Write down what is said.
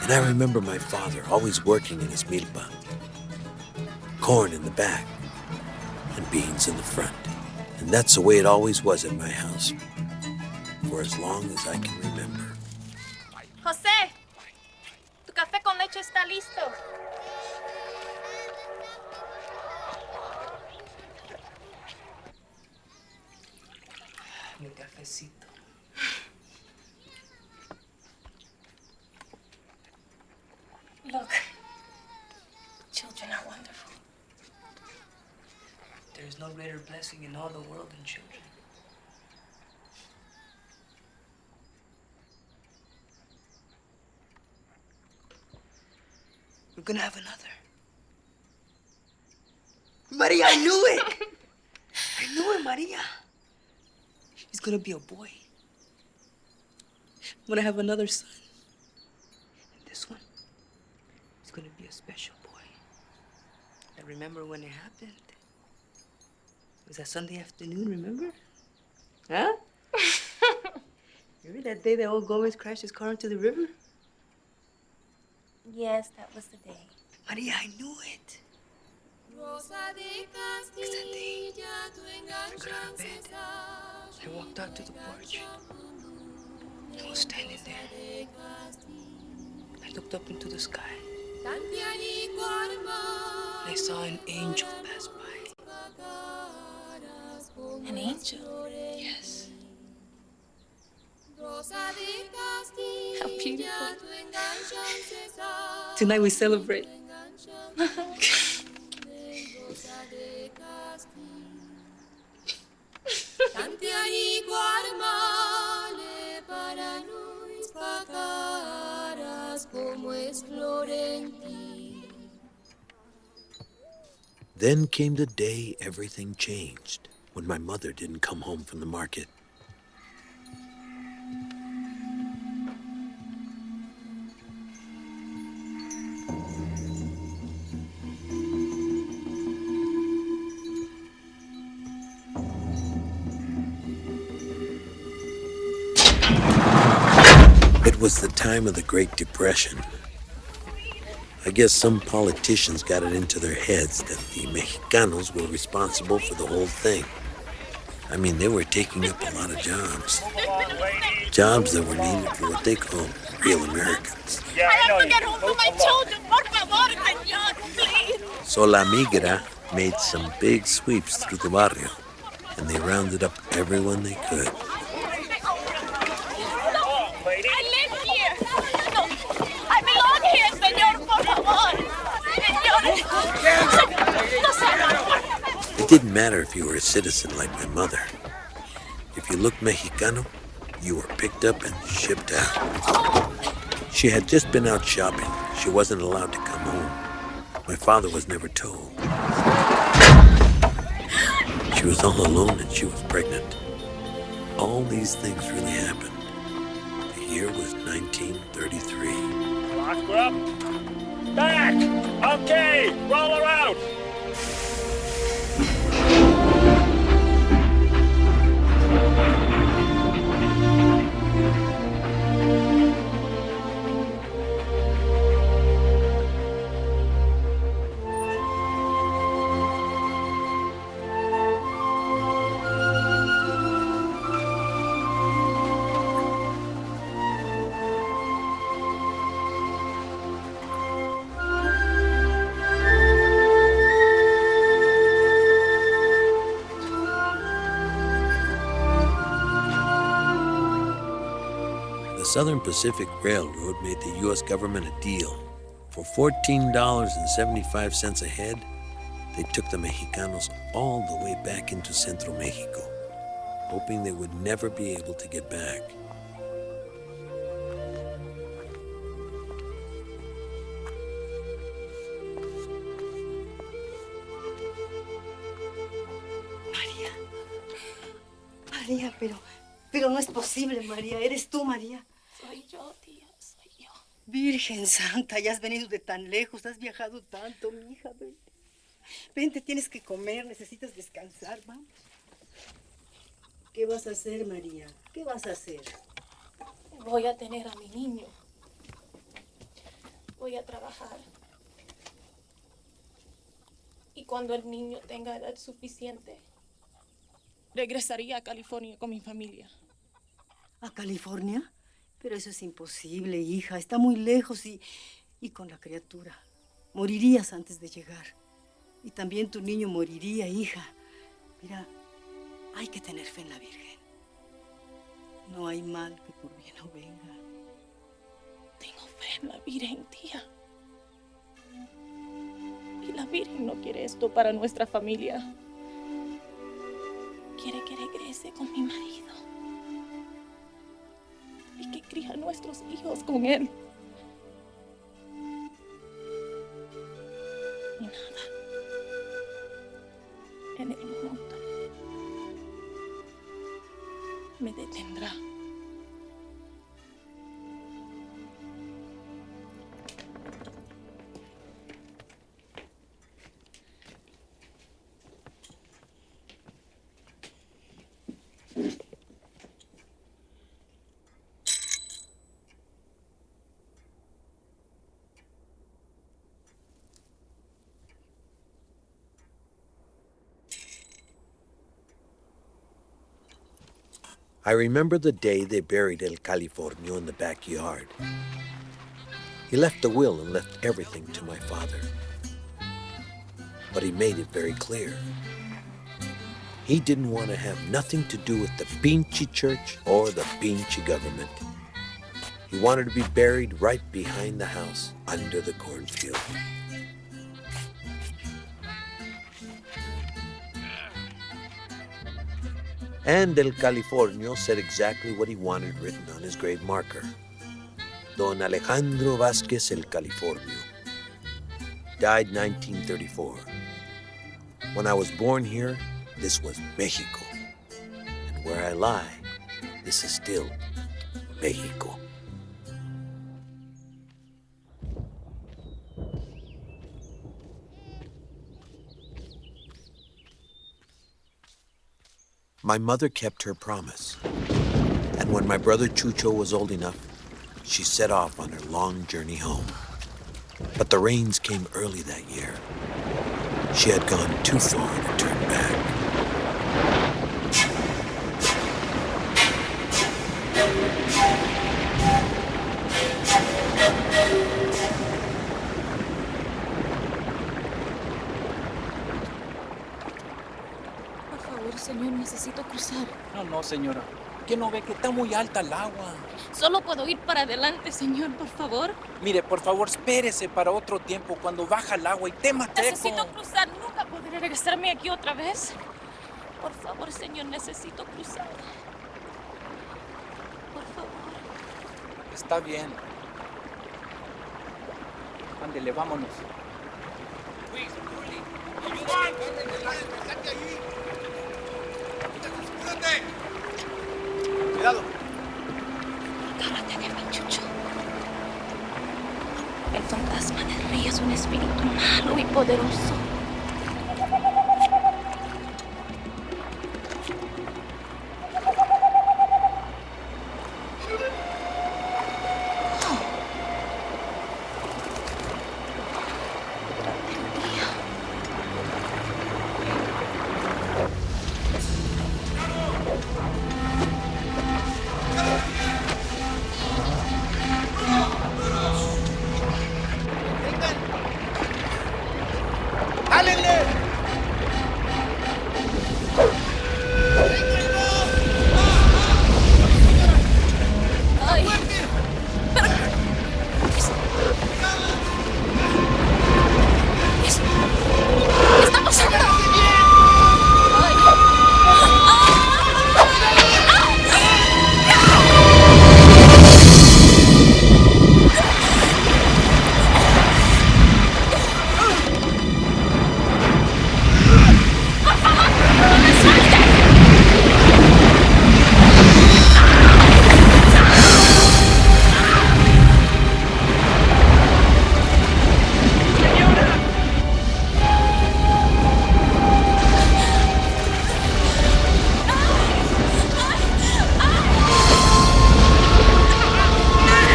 And I remember my father always working in his milpa. Corn in the back and beans in the front. And that's the way it always was at my house for as long as I can remember. José, tu café con leche está listo. Mi cafecito. Look, children are wonderful. There is no greater blessing in all the world than children. We're gonna have another. Maria, I knew it! I knew it, Maria. He's gonna be a boy. I'm gonna have another son. And this one is gonna be a special boy. I remember when it happened. It was that Sunday afternoon, remember? Huh? Remember that day that old Gomez crashed his car into the river? Yes, that was the day. Maria, I knew it. Because that day, I got out of bed. I walked out to the porch. I was standing there. I looked up into the sky. I saw an angel pass by. An angel? Yes. How beautiful. Tonight we celebrate. Then came the day everything changed, when my mother didn't come home from the market. It was the time of the Great Depression. I guess some politicians got it into their heads that the Mexicanos were responsible for the whole thing. I mean, they were taking up a lot of jobs. Jobs that were needed for what they call real Americans. I have to get home to my children. Por favor, señor, please. So La Migra made some big sweeps through the barrio, and they rounded up everyone they could. I live here. No, I belong here, señor, por favor. Señor. It didn't matter if you were a citizen like my mother. If you looked Mexicano, you were picked up and shipped out. She had just been out shopping. She wasn't allowed to come home. My father was never told. She was all alone and she was pregnant. All these things really happened. The year was 1933. Lock her up. Back! Okay, roll her out! The Southern Pacific Railroad made the U.S. government a deal. For $14.75 a head, they took the Mexicanos all the way back into Centro Mexico, hoping they would never be able to get back. María, pero no es posible, María. Eres tú, María. Soy yo, tía, soy yo. Virgen Santa, ya has venido de tan lejos, has viajado tanto, mija. Vente. Vente, tienes que comer, necesitas descansar, vamos. ¿Qué vas a hacer, María? ¿Qué vas a hacer? Voy a tener a mi niño. voy a trabajar. Y cuando el niño tenga edad suficiente, regresaría a California con mi familia. ¿A California? Pero eso es imposible, hija. Está muy lejos y con la criatura. Morirías antes de llegar. Y también tu niño moriría, hija. Mira, hay que tener fe en la Virgen. No hay mal que por bien no venga. Tengo fe en la Virgen, tía. Y la Virgen no quiere esto para nuestra familia. Quiere que regrese con mi marido. Y que cría a nuestros hijos con él. Y nada. En el mundo me detendrá. I remember the day they buried El Californio in the backyard. He left a will and left everything to my father. But he made it very clear. He didn't want to have nothing to do with the Pinche Church or the Pinche government. He wanted to be buried right behind the house, under the cornfield. And El Californio said exactly what he wanted written on his grave marker. Don Alejandro Vázquez El Californio. Died 1934. When I was born here, this was Mexico. And where I lie, this is still Mexico. My mother kept her promise. And when my brother Chucho was old enough, she set off on her long journey home. But the rains came early that year. She had gone too far to turn back. Por favor, señor, necesito cruzar. No, señora. ¿Qué no ve que está muy alta el agua? Solo puedo ir para adelante, señor, por favor. Mire, por favor, espérese para otro tiempo cuando baja el agua y tema teco. Necesito cruzar. Nunca podré regresarme aquí otra vez. Por favor, señor, necesito cruzar. Por favor. Está bien. Ándele, vámonos. Cuidado. Agárrate de mí, Chucho. El fantasma del río es un espíritu malo y poderoso.